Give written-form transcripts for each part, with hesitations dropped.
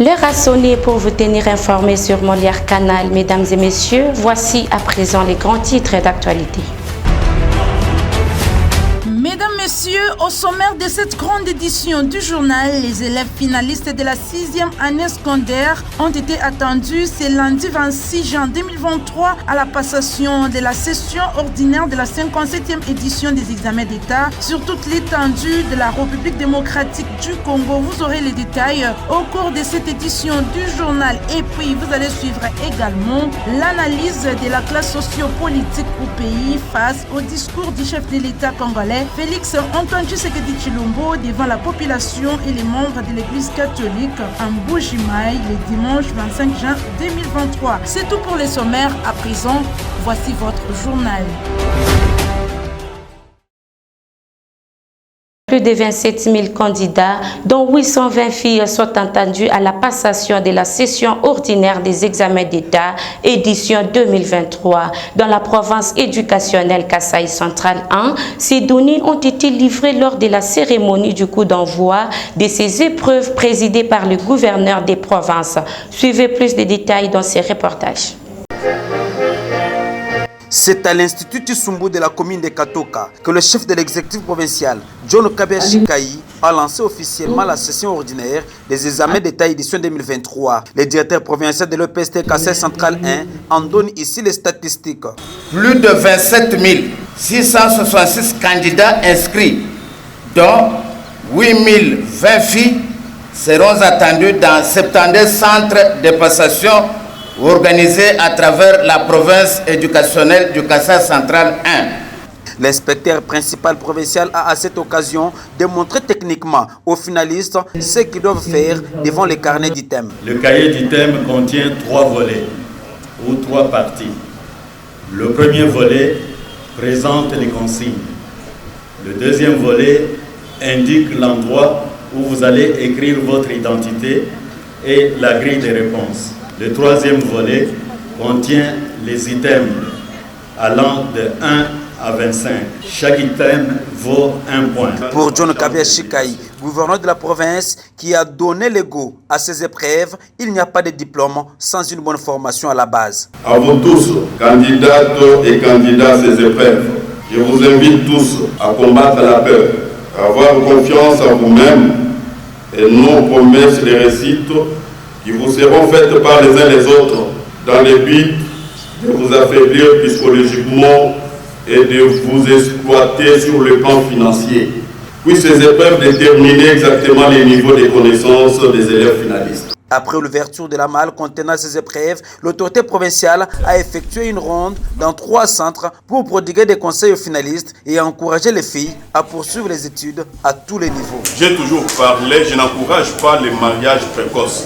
L'heure a sonné pour vous tenir informés sur Molière Canal. Mesdames et messieurs, voici à présent les grands titres d'actualité. Mesdames, Messieurs, au sommaire de cette grande édition du journal, les élèves finalistes de la 6e année secondaire ont été attendus ce lundi 26 juin 2023 à la passation de la session ordinaire de la 57e édition des examens d'État sur toute l'étendue de la République démocratique du Congo. Vous aurez les détails au cours de cette édition du journal et puis vous allez suivre également l'analyse de la classe sociopolitique au pays face au discours du chef de l'État congolais Félix Antoine Tshisekedi Tshilombo devant la population et les membres de l'église catholique en Mbuji-Mayi le dimanche 25 juin 2023. C'est tout pour les sommaires. À présent, voici votre journal. Plus de 27 000 candidats, dont 820 filles, sont entendus à la passation de la session ordinaire des examens d'État, édition 2023. Dans la province éducationnelle Kasaï Central 1, ces données ont été livrées lors de la cérémonie du coup d'envoi de ces épreuves présidées par le gouverneur des provinces. Suivez plus de détails dans ces reportages. C'est à l'Institut Tsumbu de la commune de Katoka que le chef de l'exécutif provincial, John Kabia Shikayi, a lancé officiellement la session ordinaire des examens d'État édition 2023. Le directeur provincial de l'EPST Kasaï Central 1 en donne ici les statistiques. Plus de 27 666 candidats inscrits, dont 8 020 filles seront attendus dans 72 centres de passation organisé à travers la province éducationnelle du Kasaï Central 1. L'inspecteur principal provincial a à cette occasion démontré techniquement aux finalistes ce qu'ils doivent faire devant les carnets d'items. Le cahier d'items contient 3 volets ou 3 parties. Le premier volet présente les consignes. Le deuxième volet indique l'endroit où vous allez écrire votre identité et la grille des réponses. Le troisième volet contient les items allant de 1 à 25. Chaque item vaut 1 point. Pour John Kabia Shikayi, gouverneur de la province qui a donné le go à ces épreuves, il n'y a pas de diplôme sans une bonne formation à la base. À vous tous, candidates et candidats à ces épreuves, je vous invite tous à combattre la peur, à avoir confiance en vous-même et nos promesses de réussite qui vous seront faites par les uns les autres dans le but de vous affaiblir psychologiquement et de vous exploiter sur le plan financier. Puis ces épreuves déterminer exactement les niveaux de connaissances des élèves finalistes. Après l'ouverture de la malle contenant ces épreuves, l'autorité provinciale a effectué une ronde dans 3 centres pour prodiguer des conseils aux finalistes et encourager les filles à poursuivre les études à tous les niveaux. J'ai toujours parlé, je n'encourage pas les mariages précoces.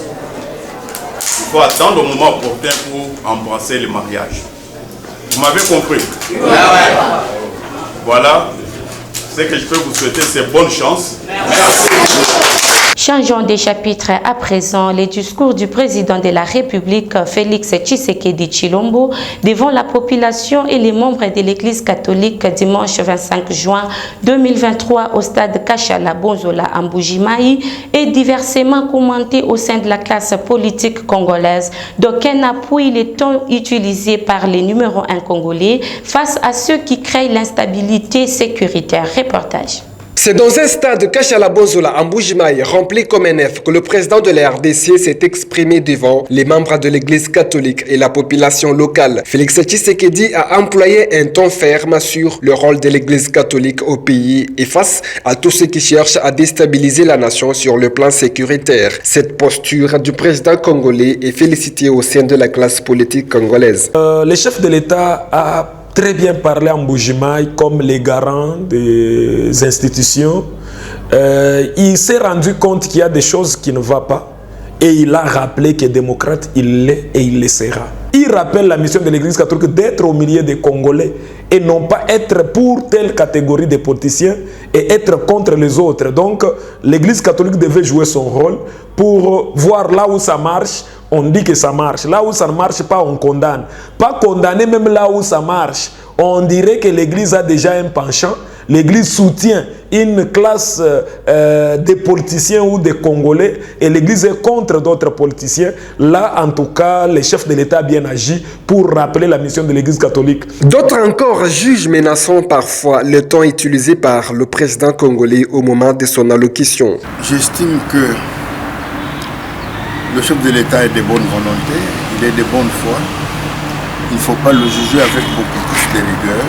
Il faut attendre le moment opportun pour embrasser le mariage. Vous m'avez compris? Voilà. Ce que je peux vous souhaiter, c'est bonne chance. Merci. Changeons de chapitre à présent. Les discours du président de la République, Félix Tshisekedi Tshilombo, devant la population et les membres de l'Église catholique dimanche 25 juin 2023 au stade Kashala Bonzola à Mbuji-Mayi est diversement commenté au sein de la classe politique congolaise. D'aucuns appuient les tons utilisés par les numéros 1 congolais face à ceux qui créent l'instabilité sécuritaire. Reportage. C'est dans un stade Kashala Bonzola à Mbuji-Mayi rempli comme un œuf que le président de la RDC s'est exprimé devant les membres de l'église catholique et la population locale. Félix Tshisekedi a employé un ton ferme sur le rôle de l'église catholique au pays et face à tous ceux qui cherchent à déstabiliser la nation sur le plan sécuritaire. Cette posture du président congolais est félicitée au sein de la classe politique congolaise. Le chef de l'État a très bien parlé en Mbuji-Mayi comme les garants des institutions. Il s'est rendu compte qu'il y a des choses qui ne vont pas et il a rappelé que démocrate il l'est et il le sera. Il rappelle la mission de l'Église catholique d'être au milieu des Congolais et non pas être pour telle catégorie de politiciens et être contre les autres. Donc l'Église catholique devait jouer son rôle pour voir là où ça marche. On dit que ça marche. Là où ça ne marche pas, on condamne. Pas condamner même là où ça marche. On dirait que l'Église a déjà un penchant. L'Église soutient une classe des politiciens ou des Congolais et l'Église est contre d'autres politiciens. Là, en tout cas, les chefs de l'État a bien agi pour rappeler la mission de l'Église catholique. D'autres encore jugent menaçant parfois le ton utilisé par le président congolais au moment de son allocution. J'estime que le chef de l'État est de bonne volonté, il est de bonne foi. Il ne faut pas le juger avec beaucoup plus de rigueur.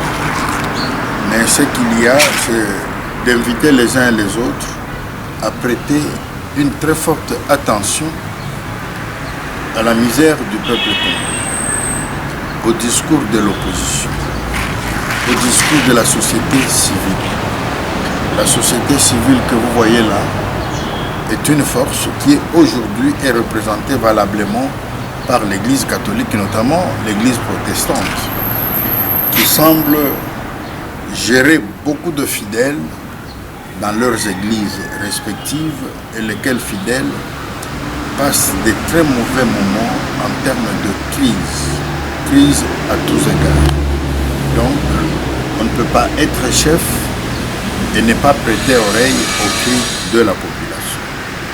Mais ce qu'il y a, c'est d'inviter les uns et les autres à prêter une très forte attention à la misère du peuple congolais, au discours de l'opposition, au discours de la société civile. La société civile que vous voyez là est une force qui aujourd'hui est représentée valablement par l'Église catholique, notamment l'Église protestante, qui semble gérer beaucoup de fidèles dans leurs églises respectives et lesquels fidèles passent de très mauvais moments en termes de crise à tous égards. Donc, on ne peut pas être chef et ne pas prêter oreille aux cris de la population.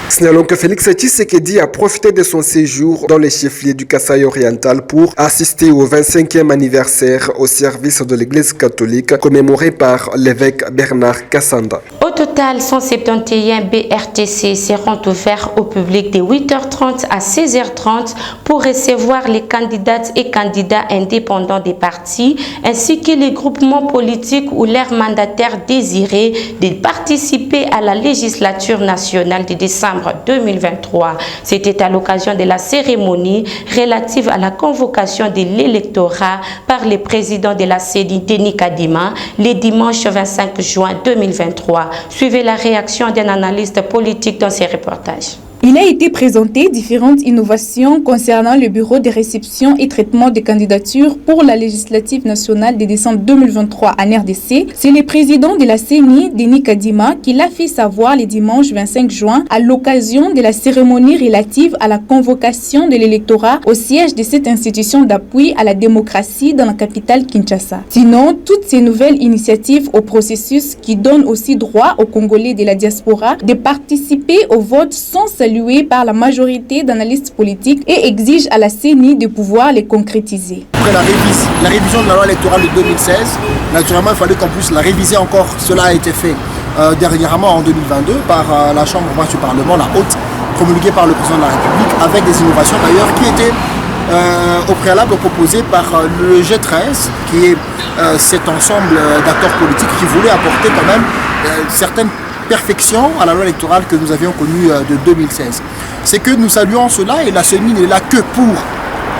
Signalons que Félix Tshisekedi a profité de son séjour dans les chefs-lieux du Kasaï oriental pour assister au 25e anniversaire au service de l'Église catholique commémoré par l'évêque Bernard Kassanda. Au total, 171 BRTC seront ouverts au public de 8h30 à 16h30 pour recevoir les candidates et candidats indépendants des partis ainsi que les groupements politiques ou leurs mandataires désirés de participer à la législature nationale de décembre 2023. C'était à l'occasion de la cérémonie relative à la convocation de l'électorat par le président de la CENI, Denis Kadima, le dimanche 25 juin 2023. Suivez la réaction d'un analyste politique dans ces reportages. Il a été présenté différentes innovations concernant le bureau de réception et traitement des candidatures pour la législative nationale de décembre 2023 en RDC. C'est le président de la CENI, Denis Kadima, qui l'a fait savoir le dimanche 25 juin à l'occasion de la cérémonie relative à la convocation de l'électorat au siège de cette institution d'appui à la démocratie dans la capitale Kinshasa. Sinon, toutes ces nouvelles initiatives au processus qui donnent aussi droit aux Congolais de la diaspora de participer au vote sont saluées par la majorité d'analystes politiques et exige à la CENI de pouvoir les concrétiser. Après la révision de la loi électorale de 2016, naturellement il fallait qu'on puisse la réviser encore. Cela a été fait dernièrement en 2022 par la Chambre du Parlement, la haute, promulguée par le président de la République, avec des innovations d'ailleurs qui étaient au préalable proposées par le G13, qui est cet ensemble d'acteurs politiques qui voulaient apporter quand même certaines perfection à la loi électorale que nous avions connue de 2016. C'est que nous saluons cela et la CENI n'est là que pour,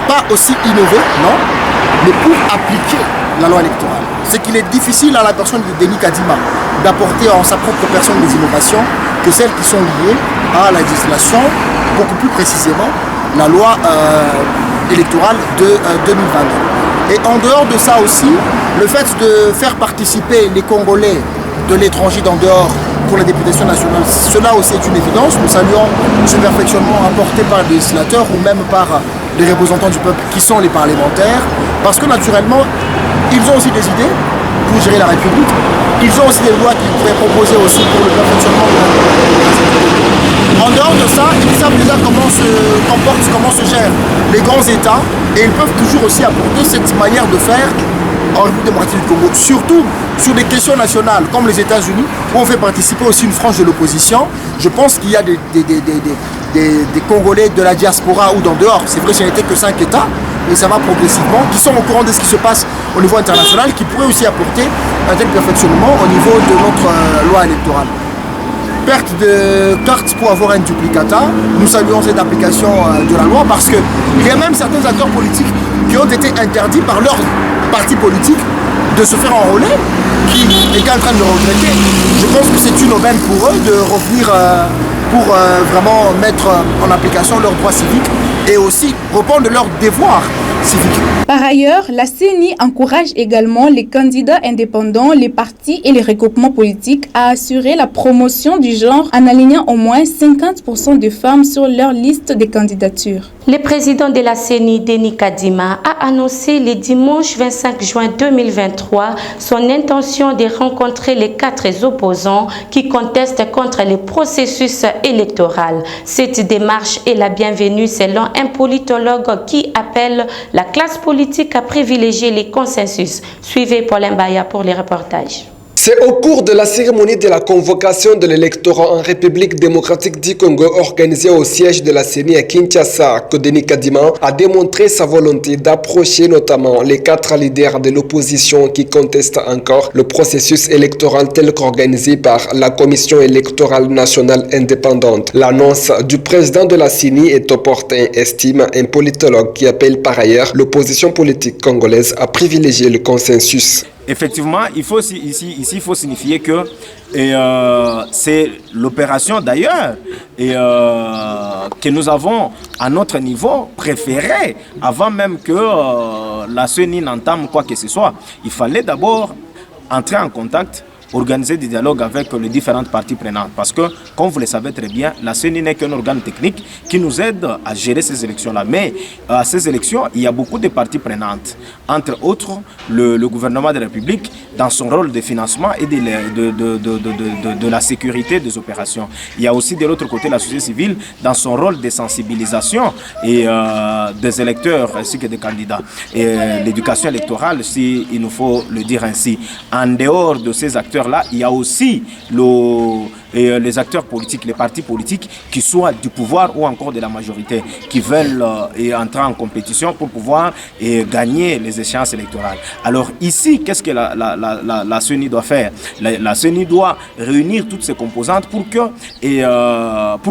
pas aussi innover, non, mais pour appliquer la loi électorale. C'est qu'il est difficile à la personne de Denis Kadima d'apporter en sa propre personne des innovations que celles qui sont liées à la législation, beaucoup plus précisément la loi électorale de 2022. Et en dehors de ça aussi, le fait de faire participer les Congolais de l'étranger d'en dehors pour la députation nationale, cela aussi est une évidence. Nous saluons ce perfectionnement apporté par les législateurs ou même par les représentants du peuple qui sont les parlementaires, parce que naturellement, ils ont aussi des idées pour gérer la République, ils ont aussi des lois qu'ils pourraient proposer aussi pour le perfectionnement de la République. En dehors de ça, ils savent déjà comment se comportent, comment se gèrent les grands États, et ils peuvent toujours aussi apporter cette manière de faire en République démocratique du Congo, surtout sur des questions nationales comme les États-Unis, où on fait participer aussi une frange de l'opposition. Je pense qu'il y a des Congolais de la diaspora ou d'en dehors, c'est vrai, qu'il n'y a été que 5 États, mais ça va progressivement, qui sont au courant de ce qui se passe au niveau international, qui pourraient aussi apporter un tel perfectionnement au niveau de notre loi électorale. Perte de cartes pour avoir un duplicata, nous saluons cette application de la loi parce qu'il y a même certains acteurs politiques qui ont été interdits par leur parti politique de se faire enrôler, qui étaient en train de regretter. Je pense que c'est une aubaine pour eux de revenir pour vraiment mettre en application leurs droits civiques et aussi répondre de leurs devoirs civiques. Par ailleurs, la CENI encourage également les candidats indépendants, les partis et les regroupements politiques à assurer la promotion du genre en alignant au moins 50% de femmes sur leur liste de candidatures. Le président de la CENI, Denis Kadima, a annoncé le dimanche 25 juin 2023 son intention de rencontrer les 4 opposants qui contestent contre le processus électoral. Cette démarche est la bienvenue selon un politologue qui appelle la classe politique à privilégier les consensus. Suivez Paul Mbaya pour les reportages. C'est au cours de la cérémonie de la convocation de l'électorat en République démocratique du Congo organisée au siège de la CENI à Kinshasa que Denis Kadima a démontré sa volonté d'approcher notamment les 4 leaders de l'opposition qui contestent encore le processus électoral tel qu'organisé par la Commission électorale nationale indépendante. L'annonce du président de la CENI est opportune, estime un politologue qui appelle par ailleurs l'opposition politique congolaise à privilégier le consensus. Effectivement, il faut signifier que c'est l'opération d'ailleurs que nous avons à notre niveau préféré avant même que la CENI n'entame quoi que ce soit. Il fallait d'abord entrer en contact, organiser des dialogues avec les différentes parties prenantes. Parce que, comme vous le savez très bien, la CENI n'est qu'un organe technique qui nous aide à gérer ces élections-là. Mais à ces élections, il y a beaucoup de parties prenantes. Entre autres, le gouvernement de la République, dans son rôle de financement et de la sécurité des opérations. Il y a aussi de l'autre côté la société civile, dans son rôle de sensibilisation et des électeurs ainsi que des candidats. Et l'éducation électorale, si il nous faut le dire ainsi. En dehors de ces acteurs-là, il y a aussi les acteurs politiques, les partis politiques qui soient du pouvoir ou encore de la majorité, qui veulent entrer en compétition pour pouvoir gagner les échéances électorales. Alors ici, qu'est-ce que la CENI doit faire? La CENI doit réunir toutes ces composantes pour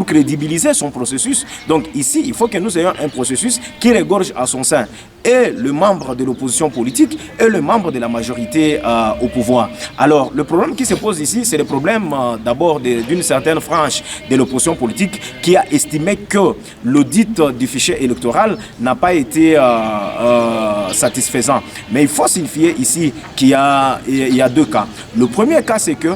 crédibiliser son processus. Donc ici, il faut que nous ayons un processus qui regorge à son sein et le membre de l'opposition politique et le membre de la majorité au pouvoir. Alors le problème qui se pose ici, c'est le problème d'abord d'une certaine frange de l'opposition politique qui a estimé que l'audit du fichier électoral n'a pas été satisfaisant. Mais il faut signifier ici qu'il y a 2 cas. Le premier cas, c'est que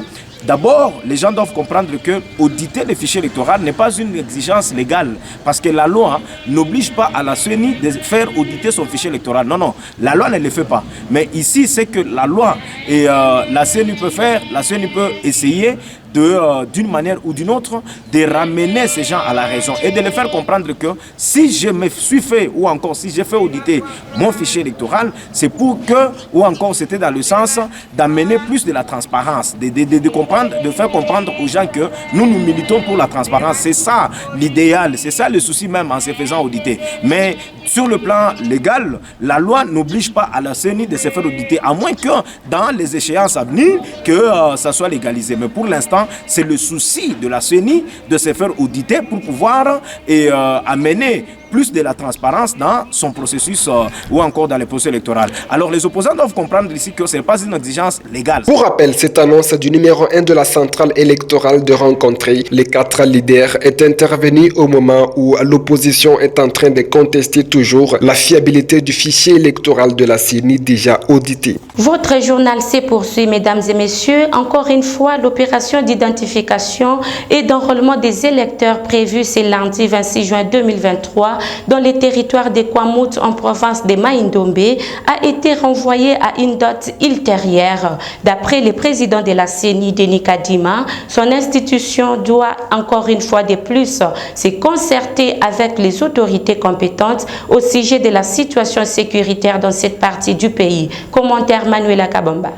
d'abord, les gens doivent comprendre que auditer le fichier électoral n'est pas une exigence légale parce que la loi n'oblige pas à la CENI de faire auditer son fichier électoral. Non, non, la loi ne le fait pas. Mais ici, c'est que la loi et la CENI peut faire, la CENI peut essayer d'une manière ou d'une autre, de ramener ces gens à la raison et de les faire comprendre que si je me suis fait, ou encore si j'ai fait auditer mon fichier électoral, c'est pour que, ou encore c'était dans le sens d'amener plus de la transparence, de faire comprendre aux gens que nous militons pour la transparence. C'est ça l'idéal, c'est ça le souci même en se faisant auditer. Mais sur le plan légal, la loi n'oblige pas à la CENI de se faire auditer, à moins que dans les échéances à venir, que ça soit légalisé. Mais pour l'instant, c'est le souci de la CENI de se faire auditer pour pouvoir amener plus de la transparence dans son processus ou encore dans les processus électoraux. Alors les opposants doivent comprendre ici que ce n'est pas une exigence légale. Pour rappel, cette annonce du numéro 1 de la centrale électorale de rencontrer les 4 leaders est intervenue au moment où l'opposition est en train de contester toujours la fiabilité du fichier électoral de la CENI déjà audité. Votre journal se poursuit, mesdames et messieurs. Encore une fois, l'opération d'identification et d'enrôlement des électeurs prévue ce lundi 26 juin 2023 dans les territoires de Kwamouth en province de Maïndombe a été renvoyée à une date ultérieure. D'après le président de la CENI, Denis Kadima, son institution doit encore une fois de plus se concerter avec les autorités compétentes au sujet de la situation sécuritaire dans cette partie du pays. Commentaire Manuela Kabamba.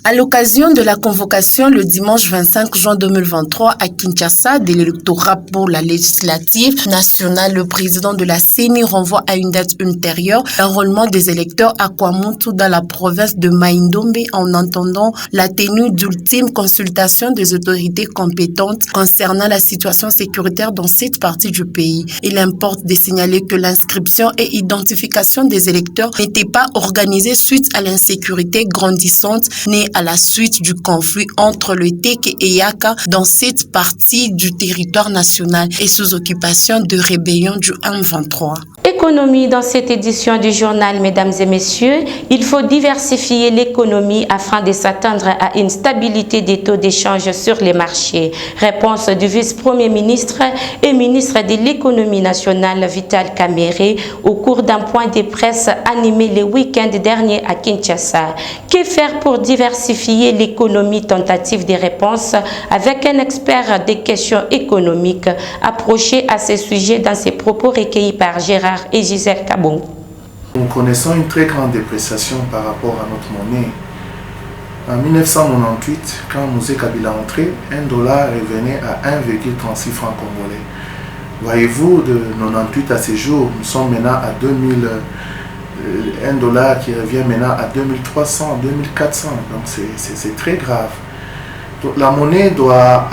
À l'occasion de la convocation le dimanche 25 juin 2023 à Kinshasa de l'électorat pour la législative nationale, le président de la CENI renvoie à une date ultérieure l'enrôlement des électeurs à Kwamouth dans la province de Maïndombe en attendant la tenue d'ultime consultation des autorités compétentes concernant la situation sécuritaire dans cette partie du pays. Il importe de signaler que l'inscription et identification des électeurs n'était pas organisée suite à l'insécurité grandissante née à la suite du conflit entre le Teke et Yaka dans cette partie du territoire national et sous occupation de rébellion du M23. Économie dans cette édition du journal, mesdames et messieurs, il faut diversifier l'économie afin de s'attendre à une stabilité des taux d'échange sur les marchés. Réponse du vice-premier ministre et ministre de l'économie nationale Vital Kamerhe au cours d'un point de presse animé le week-end dernier à Kinshasa. Que faire pour diversifier l'économie? Tentative de réponse avec un expert des questions économiques approché à ce sujet dans ses propos recueillis par Gérard et Gisèle Kabong. Nous connaissons une très grande dépréciation par rapport à notre monnaie. En 1998, quand Mosé Kabila entrait, $1 revenait à 1,36 francs congolais. Voyez-vous, de 98 à ces jours, nous sommes maintenant à 2000, $1 qui revient maintenant à 2300, 2400. Donc c'est très grave. Donc, la monnaie doit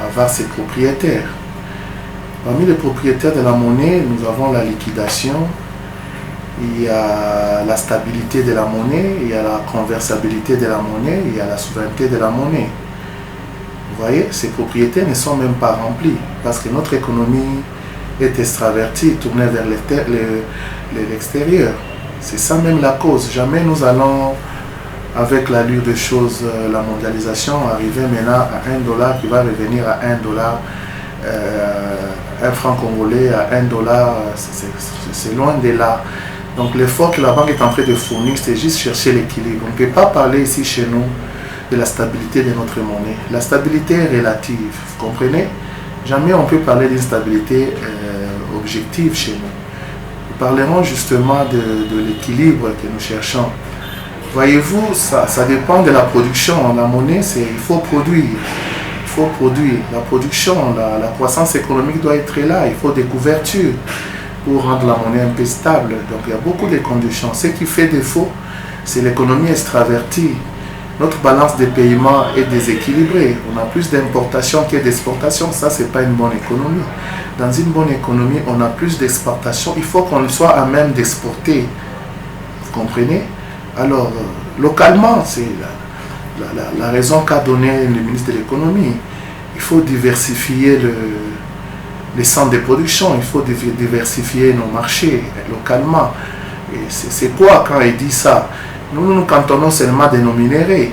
avoir ses propriétaires. Parmi les propriétaires de la monnaie, nous avons la liquidation, il y a la stabilité de la monnaie, il y a la conversabilité de la monnaie, il y a la souveraineté de la monnaie. Vous voyez, ces propriétés ne sont même pas remplies parce que notre économie est extravertie, tournée vers l'extérieur. C'est ça même la cause. Jamais nous allons, avec l'allure des choses, la mondialisation, arriver maintenant à $1 qui va revenir à $1. Un franc congolais à $1, c'est loin de là. Donc l'effort que la banque est en train de fournir, c'est juste chercher l'équilibre. On ne peut pas parler ici chez nous de la stabilité de notre monnaie. La stabilité est relative, vous comprenez? Jamais on peut parler d'une stabilité objective chez nous. Nous parlerons justement de l'équilibre que nous cherchons. Voyez-vous, ça dépend de la production. La monnaie, il faut produire. Il faut produire. La production, la croissance économique doit être là. Il faut des couvertures pour rendre la monnaie un peu stable. Donc il y a beaucoup de conditions. Ce qui fait défaut, c'est l'économie extravertie. Notre balance des paiements est déséquilibrée. On a plus d'importations que d'exportations. Ça, ce n'est pas une bonne économie. Dans une bonne économie, on a plus d'exportations. Il faut qu'on soit à même d'exporter. Vous comprenez? Alors, localement, c'est la raison qu'a donné le ministre de l'économie. Il faut diversifier les centres de production, il faut diversifier nos marchés localement. Et c'est quoi quand il dit ça? Nous nous cantonnons seulement de nos minéraux.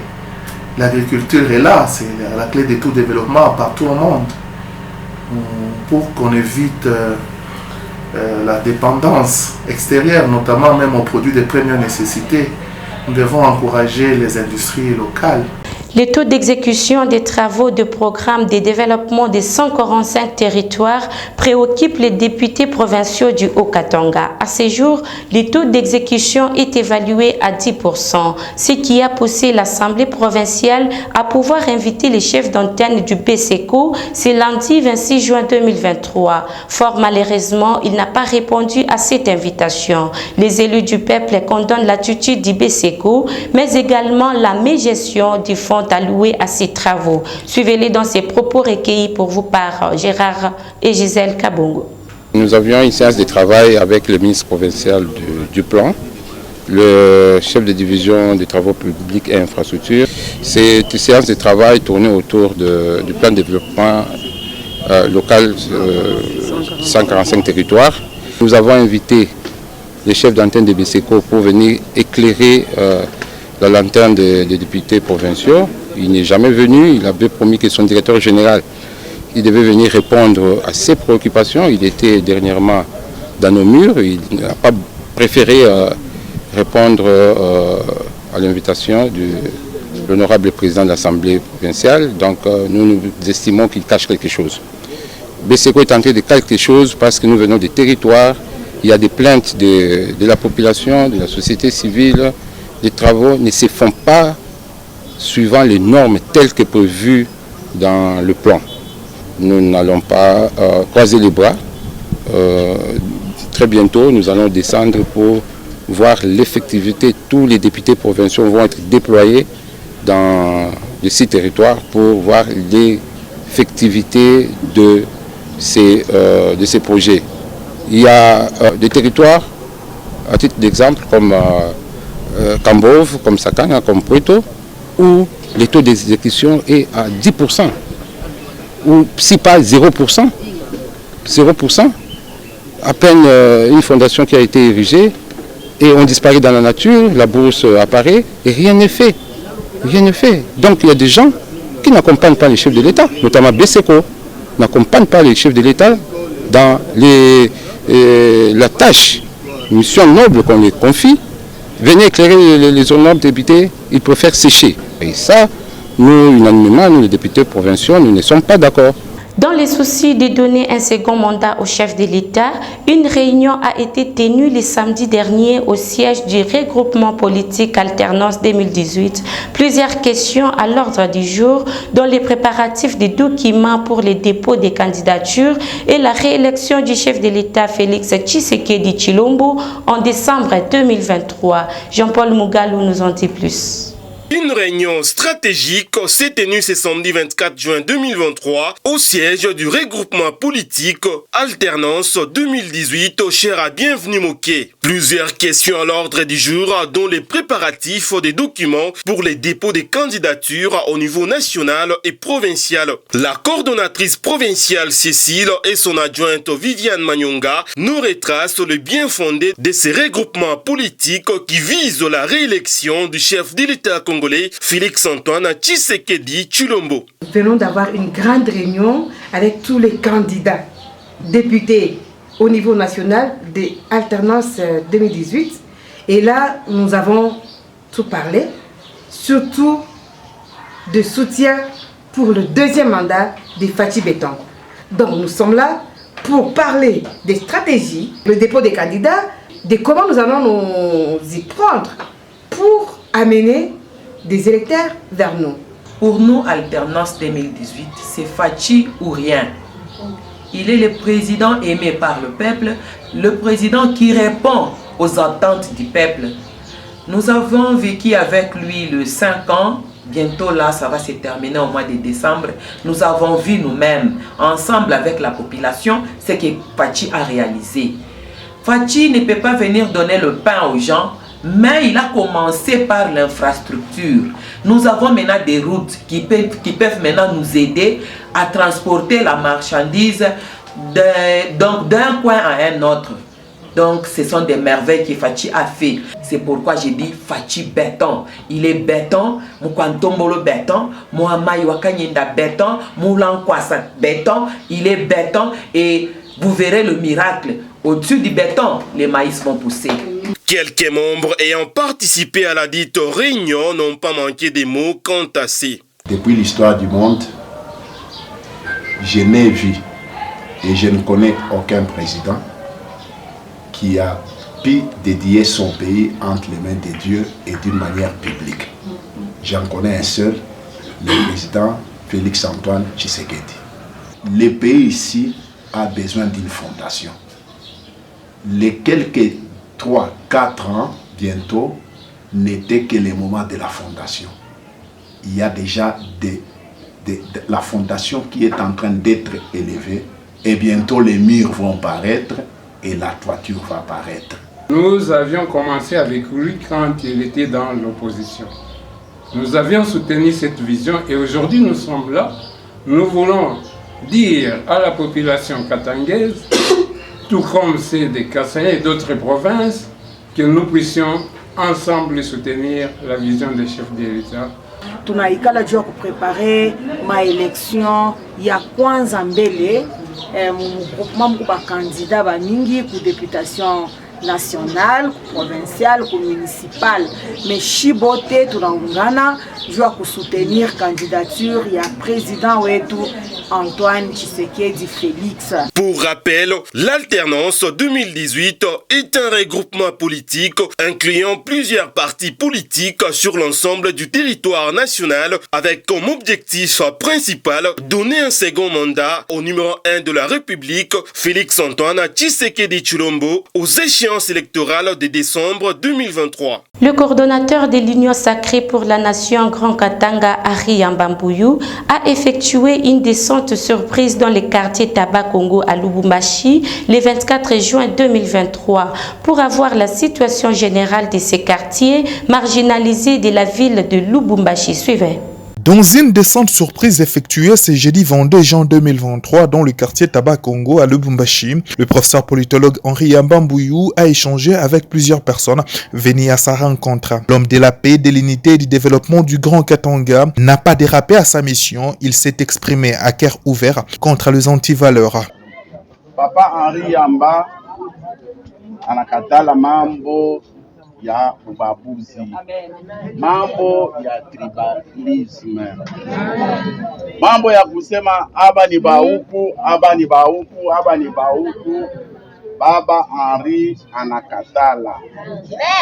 L'agriculture est là, c'est la clé de tout développement partout au monde. Pour qu'on évite la dépendance extérieure, notamment même aux produits de première nécessité, nous devons encourager les industries locales. Le taux d'exécution des travaux de programme de développement des 145 territoires préoccupe les députés provinciaux du Haut-Katanga. À ce jour, le taux d'exécution est évalué à 10%, ce qui a poussé l'Assemblée provinciale à pouvoir inviter les chefs d'antenne du BCECO ce lundi 26 juin 2023. Fort malheureusement, il n'a pas répondu à cette invitation. Les élus du peuple condamnent l'attitude du BCECO, mais également la mégestion du fonds alloués à ces travaux. Suivez-les dans ces propos recueillis pour vous par Gérard et Gisèle Kabongo. Nous avions une séance de travail avec le ministre provincial du plan, le chef de division des travaux publics et infrastructures. Cette séance de travail tournait autour du plan de développement local 145 territoires. Nous avons invité les chefs d'antenne de BCECO pour venir éclairer la lanterne des députés provinciaux. Il n'est jamais venu. Il avait promis que son directeur général il devait venir répondre à ses préoccupations. Il était dernièrement dans nos murs. Il n'a pas préféré répondre à l'invitation de l'honorable président de l'Assemblée provinciale. Donc nous estimons qu'il cache quelque chose. BCECO est en train de cacher quelque chose parce que nous venons des territoires. Il y a des plaintes de la population, de la société civile. Les travaux ne se font pas suivant les normes telles que prévues dans le plan. Nous n'allons pas croiser les bras. Très bientôt, nous allons descendre pour voir l'effectivité. Tous les députés provinciaux vont être déployés dans ces territoires pour voir l'effectivité de ces projets. Il y a des territoires, à titre d'exemple, comme Kambov, comme Sakana, comme Puerto, où le taux d'exécution est à 10%, ou si pas 0%. 0%. À peine une fondation qui a été érigée et on disparaît dans la nature, la bourse apparaît et rien n'est fait. Rien n'est fait. Donc il y a des gens qui n'accompagnent pas les chefs de l'État, notamment BSECO, n'accompagnent pas les chefs de l'État dans la tâche, mission noble qu'on les confie. Venez éclairer les honorables députés, ils préfèrent sécher. Et ça, nous, unanimement, nous les députés provinciaux, nous ne sommes pas d'accord. Dans les soucis de donner un second mandat au chef de l'État, une réunion a été tenue le samedi dernier au siège du regroupement politique Alternance 2018. Plusieurs questions à l'ordre du jour, dont les préparatifs des documents pour le dépôt des candidatures et la réélection du chef de l'État Félix Tshisekedi Tshilombo en décembre 2023. Jean-Paul Mougalou nous en dit plus. Une réunion stratégique s'est tenue ce samedi 24 juin 2023 au siège du regroupement politique Alternance 2018 au cher à Bienvenue Moké. Plusieurs questions à l'ordre du jour, dont les préparatifs des documents pour les dépôts des candidatures au niveau national et provincial. La coordonnatrice provinciale Cécile et son adjointe Viviane Manyonga nous retracent le bien fondé de ces regroupements politiques qui visent la réélection du chef de l'État congolais Félix-Antoine Tshisekedi Tshilombo. Nous venons d'avoir une grande réunion avec tous les candidats députés au niveau national de Alternance 2018. Et là, nous avons tout parlé, surtout de soutien pour le deuxième mandat de Fachi Beton. Donc nous sommes là pour parler des stratégies, le dépôt des candidats, de comment nous allons nous y prendre pour amener des électeurs vers nous. Pour nous, Alternance 2018, c'est Fachi ou rien. Il est le président aimé par le peuple, le président qui répond aux attentes du peuple. Nous avons vécu avec lui le 5 ans, bientôt là ça va se terminer au mois de décembre. Nous avons vu nous-mêmes, ensemble avec la population, ce que Fachi a réalisé. Fachi ne peut pas venir donner le pain aux gens, mais il a commencé par l'infrastructure. Nous avons maintenant des routes qui peuvent maintenant nous aider à transporter la marchandise d'un coin à un autre. Donc ce sont des merveilles que Fachi a fait. C'est pourquoi j'ai dit Fachi béton. Il est béton, Moukantombolo béton, Mohamay Wakanyinda béton, Moulankwasa béton. Il est béton et vous verrez le miracle. Au-dessus du béton, les maïs vont pousser. Quelques membres ayant participé à la dite réunion n'ont pas manqué des mots quant à ces. Depuis l'histoire du monde, je n'ai vu et je ne connais aucun président qui a pu dédier son pays entre les mains de Dieu et d'une manière publique. J'en connais un seul, le président Félix-Antoine Tshisekedi. Le pays ici a besoin d'une fondation. Les quelques 3-4 ans, bientôt, n'était que le moment de la fondation. Il y a déjà la fondation qui est en train d'être élevée et bientôt les murs vont paraître et la toiture va paraître. Nous avions commencé avec lui quand il était dans l'opposition. Nous avions soutenu cette vision et aujourd'hui nous sommes là. Nous voulons dire à la population katangaise, tout comme c'est des Kassais et d'autres provinces, que nous puissions ensemble soutenir la vision des chefs de l'État. Tunaikala juu ya kuprepare maelection ya kwanza mbele mgroupement ba candidat ba mingi ku députation nationale, provinciale, municipale. Mais Chibote tunaungana juu ya kusoutenir candidature ya président wetu Antoine Tshisekedi Félix. Pour rappel, l'Alternance 2018 est un regroupement politique incluant plusieurs partis politiques sur l'ensemble du territoire national avec comme objectif principal donner un second mandat au numéro 1 de la République, Félix-Antoine Tshisekedi Tshilombo, aux échéances l'échéance électorale de décembre 2023. Le coordonnateur de l'Union sacrée pour la nation Grand Katanga, Henri Mbambouyou, a effectué une descente surprise dans le quartier Taba Congo à Lubumbashi le 24 juin 2023 pour avoir la situation générale de ces quartiers marginalisés de la ville de Lubumbashi. Suivez. Dans une descente surprise effectuée ce jeudi 22 juin 2023 dans le quartier Taba Congo à Lubumbashi, le professeur politologue Henri Mbambouyou a échangé avec plusieurs personnes venues à sa rencontre. L'homme de la paix, de l'unité et du développement du Grand Katanga n'a pas dérapé à sa mission. Il s'est exprimé à cœur ouvert contre les antivaleurs. Papa Henri Yamba anakatala mambo ya ubaguzi, mambo ya tribalisme, mambo ya kusema aba ni bauku, aba ni bauku, aba ni bauku. Baba Henri anakatala,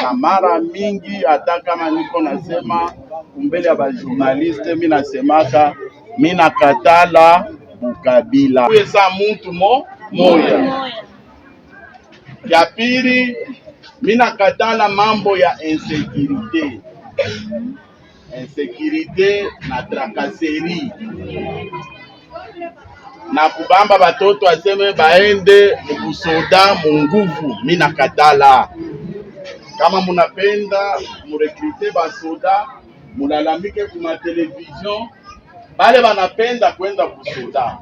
na mara mingi hata kama niko nasema kumbele ya bajournaliste, mi nasemaka mi nakatala ukabila kuesa muntu moya. Ya pili, mina katala mambo ya insécurité na tracasserie na kubamba batoto aseme baende mukusoda munguvu. Mina katala. Kama munapenda murekrute basoda, mulalamike kuma television, bale banapenda kwenda kusoda.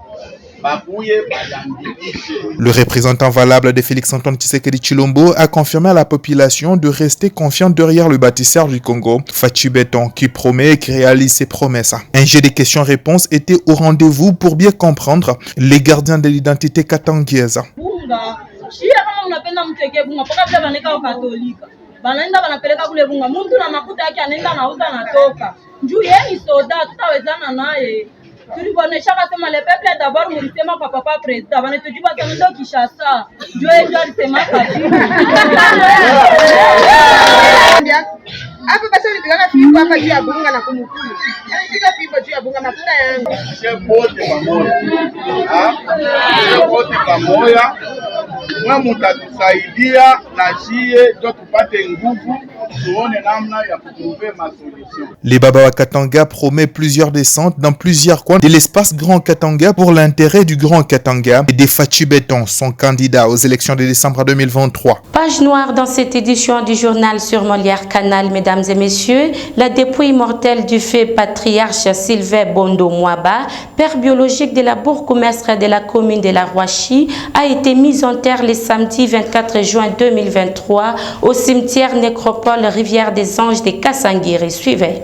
Le représentant valable de Félix-Antoine Tshisekedi Tshilombo a confirmé à la population de rester confiante derrière le bâtisseur du Congo, Fachi Beton, qui promet et qui réalise ses promesses. Un jeu de questions-réponses était au rendez-vous pour bien comprendre les gardiens de l'identité katangiaise. Tulibonesha kama le peuple d'abord mulisema kwa papa president bana tujiba tendo Kinshasa ndio alisema kabisa hapa basi nipigana fimbo hapa juu ya bunga na kumukulu nipiga fimbo juu ya bunga mafuta yangu shepote pamoja mwa mutatusaidia na shie ndio tupate nguvu tuone namna ya kutrouver ma solution. Les Baba wa Katanga promet plusieurs descentes dans plusieurs coins de l'espace Grand Katanga pour l'intérêt du Grand Katanga et des Fachi Beton, son candidat aux élections de décembre 2023. Page noire dans cette édition du journal sur Molière Canal, mesdames et messieurs, la dépouille mortelle du fait patriarche Sylvain Bondo Mwaba, père biologique de la bourgmestre de la commune de la Rouachi, a été mise en terre le samedi 24 juin 2023 au cimetière nécropole Rivière des Anges de Kasangiri. Suivez.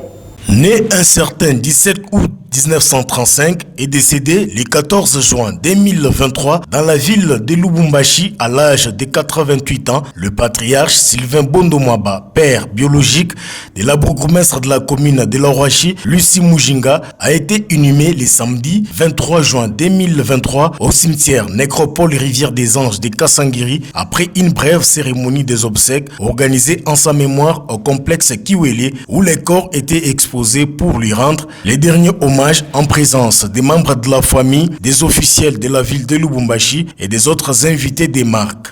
Né un certain 17 août 1935 et décédé le 14 juin 2023 dans la ville de Lubumbashi à l'âge de 88 ans, le patriarche Sylvain Bondo Mwaba, père biologique de la bourgmestre de la commune de la Rouachi, Lucie Mujinga, a été inhumé le samedi 23 juin 2023 au cimetière nécropole Rivière des Anges de Kasangiri après une brève cérémonie des obsèques organisée en sa mémoire au complexe Kiwele où les corps étaient exposés pour lui rendre les derniers hommages en présence des membres de la famille, des officiels de la ville de Lubumbashi et des autres invités des marques.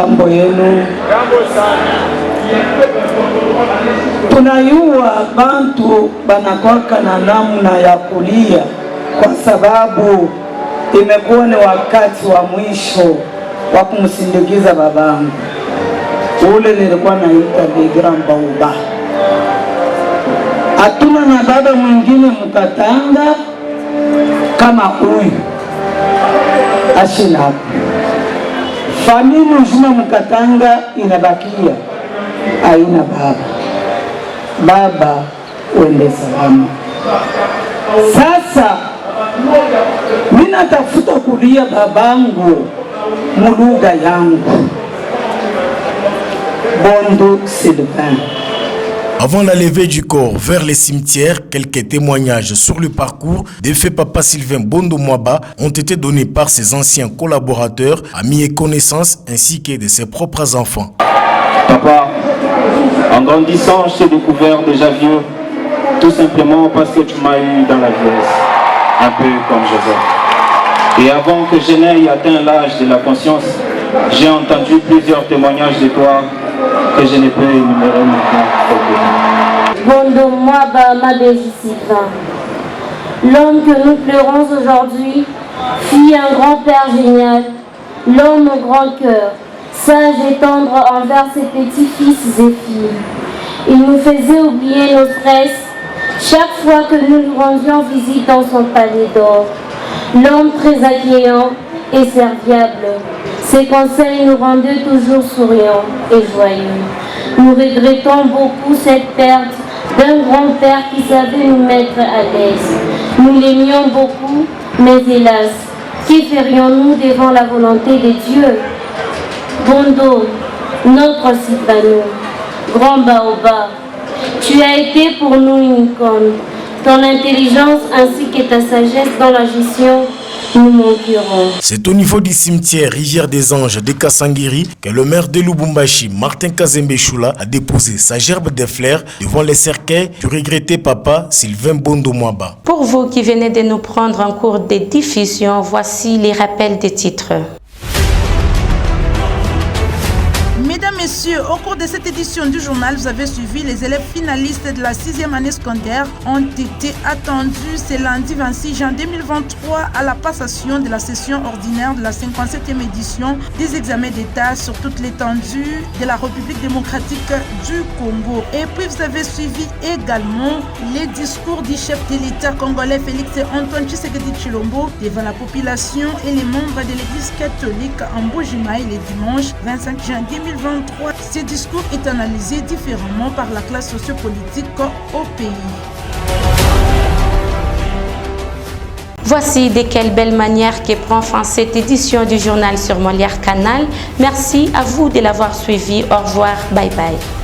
Tunayua bantu banakwaka na namna ya kulia kwa sababu imekuwa ni wakati wa mwisho wa kumsindikiza babangu. Ule nilikuwa naita the grand bauba. Hatuna na baba mwingine Mkatanga kama huyu ashina. Familia nzima Mkatanga inabakia haina baba. Baba uende salama. Sasa mimi natafuta kulia babangu muluga yangu Bondo Sylvain. Avant la levée du corps vers les cimetières, quelques témoignages sur le parcours des faits papa Sylvain Bondo Mwaba ont été donnés par ses anciens collaborateurs, amis et connaissances, ainsi que de ses propres enfants. Papa, en grandissant, je t'ai découvert déjà vieux, tout simplement parce que tu m'as eu dans la vieillesse, un peu comme je veux. Et avant que je n'aie atteint l'âge de la conscience, j'ai entendu plusieurs témoignages de toi que je ne peux énumérer maintenant. Bondo Mwaba Mabéji Sylvain. L'homme que nous pleurons aujourd'hui fut un grand-père génial, l'homme au grand cœur, sage et tendre envers ses petits-fils et filles. Il nous faisait oublier nos stress chaque fois que nous lui rendions visite dans son palais d'or. L'homme très accueillant et serviable. Ses conseils nous rendaient toujours souriants et joyeux. Nous regrettons beaucoup cette perte d'un grand-père qui savait nous mettre à l'aise. Nous l'aimions beaucoup, mais hélas, qui ferions-nous devant la volonté de Dieu? Bondo, notre Sylvano, grand baobab, tu as été pour nous une icône. Ton intelligence ainsi que ta sagesse dans la gestion nous manquerons. C'est au niveau du cimetière Rivière des Anges de Kassangiri que le maire de Lubumbashi, Martin Kazembe Choula, a déposé sa gerbe de fleurs devant les cercueils du regretté papa Sylvain Bondo Mwaba. Pour vous qui venez de nous prendre en cours de diffusion, voici les rappels des titres. Mesdames, Messieurs, au cours de cette édition du journal, vous avez suivi les élèves finalistes de la 6e année secondaire ont été attendus ce lundi 26 juin 2023 à la passation de la session ordinaire de la 57e édition des examens d'État sur toute l'étendue de la République démocratique du Congo. Et puis vous avez suivi également les discours du chef de l'État congolais Félix Antoine Tshisekedi Tshilombo devant la population et les membres de l'Église catholique en Mbuji-Mayi le dimanche 25 juin 2023. Ces discours est analysé différemment par la classe sociopolitique au pays. Voici de quelle belle manière que prend fin cette édition du journal sur Molière Canal. Merci à vous de l'avoir suivi. Au revoir. Bye bye.